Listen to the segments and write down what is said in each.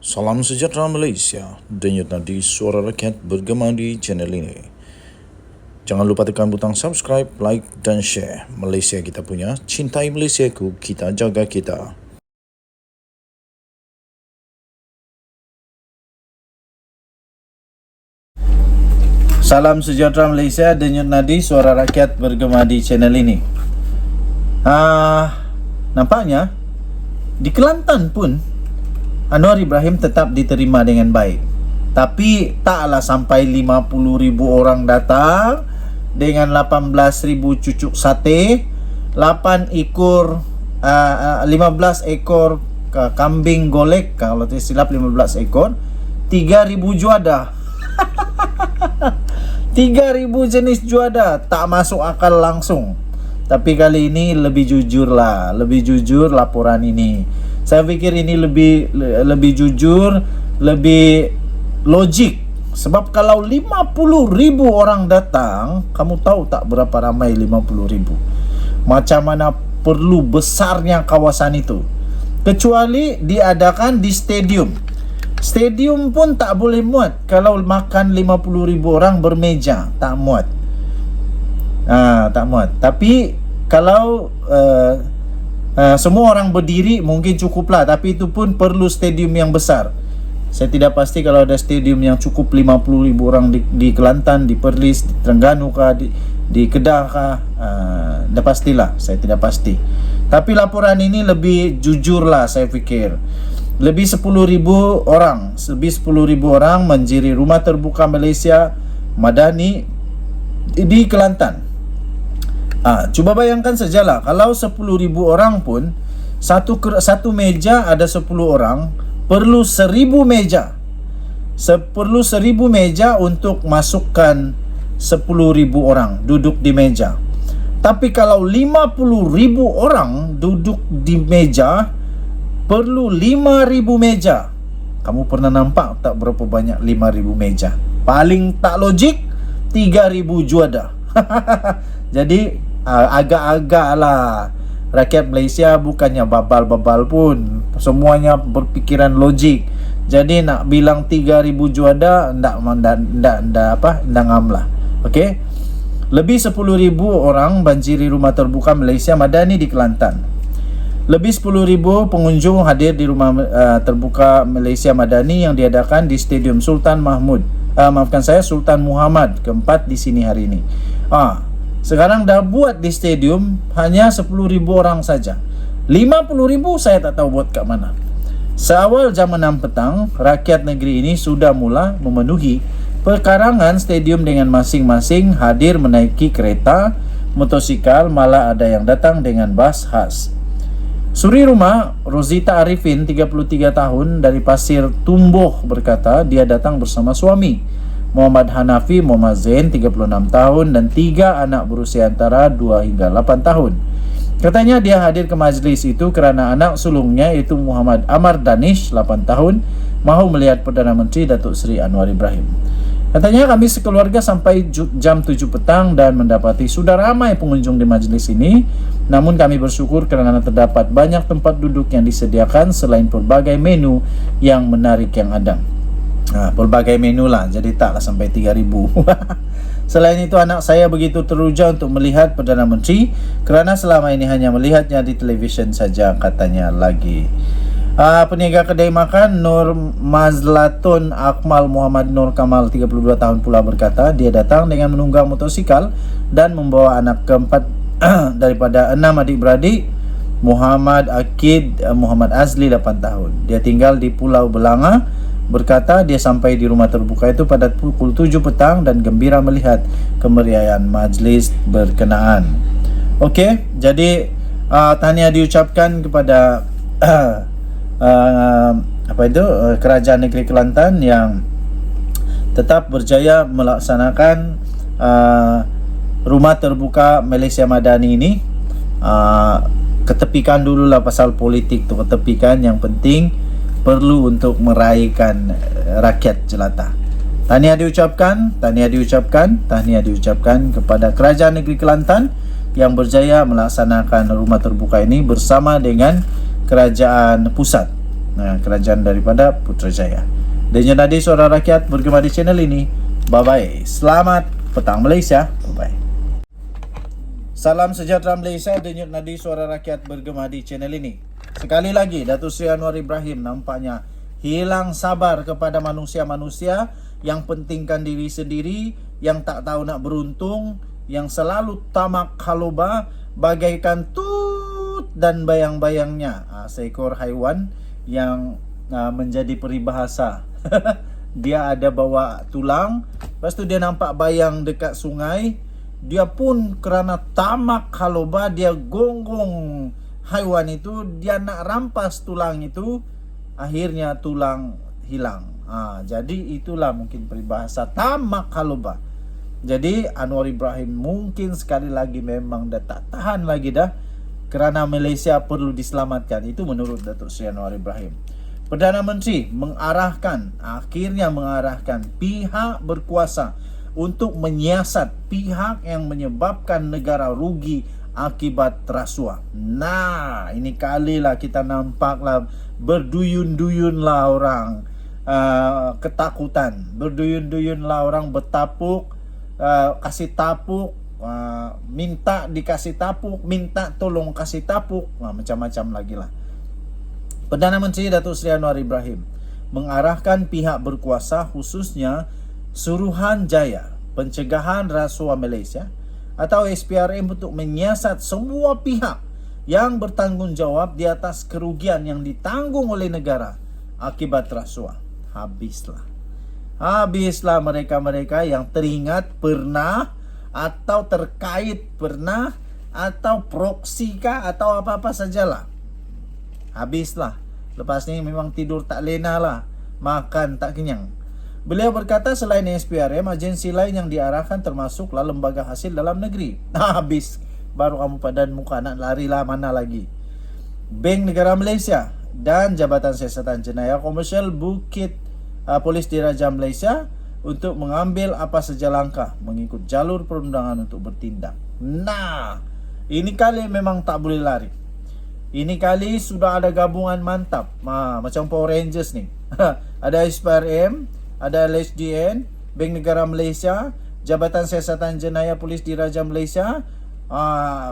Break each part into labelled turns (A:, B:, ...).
A: Salam sejahtera Malaysia, denyut nadi suara rakyat bergema di channel ini. Jangan lupa tekan butang subscribe, like dan share. Malaysia kita punya, cintai Malaysiaku, kita jaga kita. Salam sejahtera Malaysia, denyut nadi suara rakyat bergema di channel ini. Nampaknya di Kelantan pun Anwar Ibrahim tetap diterima dengan baik. Tapi taklah sampai 50,000 orang datang dengan 18,000 cucuk sate, 15 ekor kambing golek, kalau tidak silap 15 ekor, 3,000 juada. 3,000 jenis juada, tak masuk akal langsung. Tapi kali ini lebih jujur laporan ini. Saya pikir ini lebih jujur, lebih logik. Sebab kalau 50,000 orang datang, kamu tahu tak berapa ramai 50,000? Macam mana perlu besarnya kawasan itu. Kecuali diadakan di stadium. Stadium pun tak boleh muat kalau makan 50,000 orang bermeja, tak muat. Tak muat. Tapi kalau semua orang berdiri mungkin cukuplah, tapi itu pun perlu stadium yang besar. Saya tidak pasti kalau ada stadium yang cukup 50,000 orang di Kelantan, di Perlis, di Terengganu kah, di Kedah kah, dah pastilah, saya tidak pasti. Tapi laporan ini lebih jujur lah, saya fikir. Lebih 10,000 orang menjiri Rumah Terbuka Malaysia Madani di Kelantan. Cuba bayangkan sajalah, kalau 10,000 orang pun satu meja ada 10 orang, perlu 1,000 meja. Perlu 1,000 meja untuk masukkan 10,000 orang duduk di meja. Tapi kalau 50,000 orang duduk di meja, perlu 5,000 meja. Kamu pernah nampak tak berapa banyak 5,000 meja? Paling tak logik 3,000 juada. Jadi agak-agak lah, rakyat Malaysia bukannya babal-babal pun, semuanya berpikiran logik. Jadi nak bilang 3,000 juada ndak ngam lah. Okey. Lebih 10,000 orang banjiri Rumah Terbuka Malaysia Madani di Kelantan. Lebih 10,000 pengunjung hadir di Rumah Terbuka Malaysia Madani yang diadakan di Stadium Sultan Muhammad keempat di sini hari ini. Sekarang dah buat di stadium hanya 10,000 orang saja. 50,000 saya tak tahu buat kat mana. Seawal jam 6 petang, rakyat negeri ini sudah mula memenuhi perkarangan stadium dengan masing-masing hadir menaiki kereta, motosikal, malah ada yang datang dengan bas khas. Suri rumah Rosita Arifin, 33 tahun, dari Pasir Tumbuh berkata dia datang bersama suami Muhammad Hanafi Muhammad Zain, 36 tahun, dan 3 anak berusia antara 2 hingga 8 tahun. Katanya dia hadir ke majlis itu kerana anak sulungnya iaitu Muhammad Amar Danish, 8 tahun, mahu melihat Perdana Menteri Datuk Seri Anwar Ibrahim. Katanya kami sekeluarga sampai jam 7 petang dan mendapati sudah ramai pengunjung di majlis ini. Namun kami bersyukur kerana terdapat banyak tempat duduk yang disediakan selain pelbagai menu yang menarik yang ada. Pelbagai menu lah, jadi taklah sampai 3,000. Selain itu, anak saya begitu teruja untuk melihat Perdana Menteri kerana selama ini hanya melihatnya di televisyen saja, katanya lagi. Peniaga kedai makan Nur Mazlatun Akmal Muhammad Nur Kamal, 32 tahun pula, berkata dia datang dengan menunggang motosikal dan membawa anak keempat daripada 6 adik-beradik. Muhammad Akid Muhammad Azli, 8 tahun. Dia tinggal di Pulau Belanga. Berkata dia sampai di Rumah Terbuka itu pada pukul 7 petang dan gembira melihat kemeriahan majlis berkenaan. Okey, jadi tahniah diucapkan kepada Kerajaan Negeri Kelantan yang tetap berjaya melaksanakan Rumah Terbuka Malaysia Madani ini. Ketepikan dululah pasal politik tu, ketepikan, yang penting perlu untuk meraihkan rakyat jelata. Tahniah diucapkan kepada Kerajaan Negeri Kelantan yang berjaya melaksanakan Rumah Terbuka ini bersama dengan Kerajaan Pusat. kerajaan daripada Putrajaya. Denyut nadi suara rakyat bergema di channel ini. Bye bye. Selamat petang Malaysia. Bye bye. Salam sejahtera Malaysia. Denyut nadi suara rakyat bergema di channel ini. Sekali lagi, Datuk Seri Anwar Ibrahim nampaknya hilang sabar kepada manusia-manusia yang pentingkan diri sendiri, yang tak tahu nak beruntung, yang selalu tamak haluba bagaikan tut dan bayang-bayangnya. Seekor haiwan yang menjadi peribahasa. Dia ada bawa tulang, lepas tu dia nampak bayang dekat sungai, dia pun kerana tamak haluba, dia gonggong haiwan itu, dia nak rampas tulang itu, akhirnya tulang hilang. Jadi itulah mungkin peribahasa tamak haluba. Jadi Anwar Ibrahim mungkin sekali lagi memang dah tak tahan lagi dah, kerana Malaysia perlu diselamatkan. Itu menurut Datuk Seri Anwar Ibrahim. Perdana Menteri akhirnya mengarahkan pihak berkuasa untuk menyiasat pihak yang menyebabkan negara rugi akibat rasuah. Nah, ini kalilah kita nampaklah berduyun-duyunlah orang ketakutan. Berduyun-duyunlah orang bertapuk, kasih tapuk, minta dikasih tapuk, minta tolong kasih tapuk, macam-macam lagi lah. Perdana Menteri Datuk Seri Anwar Ibrahim mengarahkan pihak berkuasa, khususnya Suruhanjaya Pencegahan Rasuah Malaysia atau SPRM, untuk menyiasat semua pihak yang bertanggungjawab di atas kerugian yang ditanggung oleh negara akibat rasuah. Habislah mereka-mereka yang teringat pernah atau terkait pernah atau proksi kah atau apa-apa sajalah. Habislah. Lepas ni memang tidur tak lena lah, makan tak kenyang. Beliau berkata selain SPRM, agensi lain yang diarahkan termasuklah lembaga hasil dalam negeri. Habis. Baru kamu padan muka nak lari lah mana lagi. Bank Negara Malaysia dan Jabatan Siasatan Jenayah Komersial Bukit Polis Diraja Malaysia untuk mengambil apa saja langkah mengikut jalur perundangan untuk bertindak. Nah, ini kali memang tak boleh lari. Ini kali sudah ada gabungan mantap, macam Power Rangers ni. Ada SPRM, ada LHDN, Bank Negara Malaysia, Jabatan Siasatan Jenayah Polis Diraja Malaysia,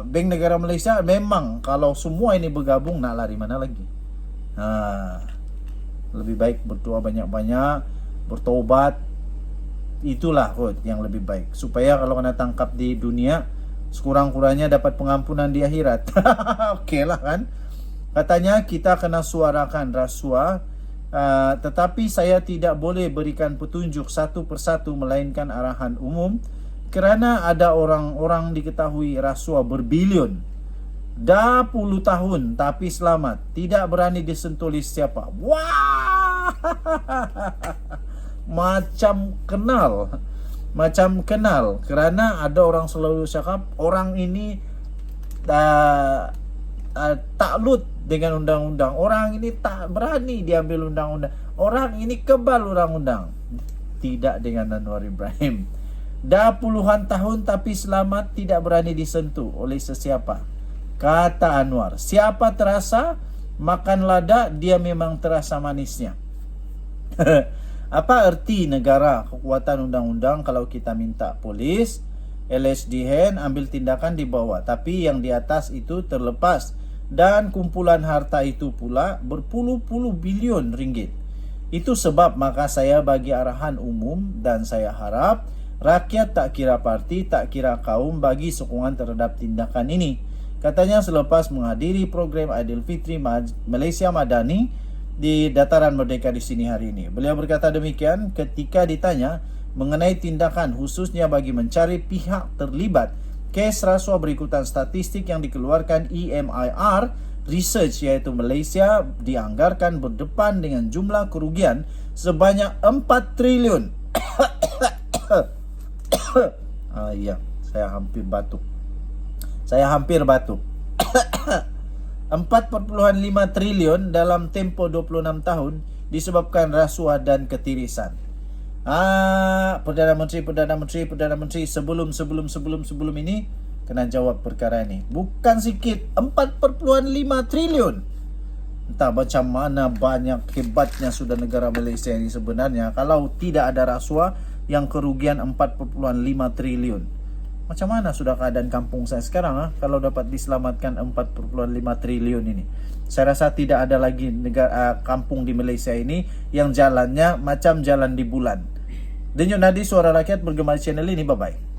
A: Bank Negara Malaysia. Memang kalau semua ini bergabung, nak lari mana lagi? Lebih baik berdoa banyak-banyak, bertobat. Itulah kot yang lebih baik, supaya kalau kena tangkap di dunia, sekurang-kurangnya dapat pengampunan di akhirat. Okey lah kan. Katanya kita kena suarakan rasuah, tetapi saya tidak boleh berikan petunjuk satu persatu melainkan arahan umum, kerana ada orang-orang diketahui rasuah berbilion, dah puluh tahun tapi selamat, tidak berani disentuh oleh siapa. Wah, macam kenal, kerana ada orang selalu cakap orang ini takluk dengan undang-undang, orang ini tak berani diambil undang-undang, orang ini kebal undang-undang. Tidak dengan Anwar Ibrahim. Dah puluhan tahun tapi selamat, tidak berani disentuh oleh sesiapa. Kata Anwar, siapa terasa makan lada, dia memang terasa manisnya. Apa erti negara kekuatan undang-undang kalau kita minta polis, LHDN ambil tindakan di bawah, tapi yang di atas itu terlepas, dan kumpulan harta itu pula berpuluh-puluh bilion ringgit. Itu sebab maka saya bagi arahan umum, dan saya harap rakyat tak kira parti, tak kira kaum bagi sokongan terhadap tindakan ini. Katanya selepas menghadiri program Aidilfitri Malaysia Madani di Dataran Merdeka di sini hari ini. Beliau berkata demikian ketika ditanya mengenai tindakan khususnya bagi mencari pihak terlibat kes rasuah berikutan statistik yang dikeluarkan EMIR Research, iaitu Malaysia dianggarkan berdepan dengan jumlah kerugian sebanyak 4 triliun. Ya, saya hampir batuk. 4.5 triliun dalam tempoh 26 tahun disebabkan rasuah dan ketirisan. Perdana Menteri sebelum ini kena jawab perkara ini. Bukan sikit, 4.5 triliun. Entah macam mana banyak hebatnya sudah negara Malaysia ini sebenarnya kalau tidak ada rasuah yang kerugian 4,5 triliun. Macam mana sudah keadaan kampung saya sekarang kalau dapat diselamatkan 4,5 triliun ini. Saya rasa tidak ada lagi negara kampung di Malaysia ini yang jalannya macam jalan di bulan. Denyut nadi suara rakyat bergema channel ini. Bye bye.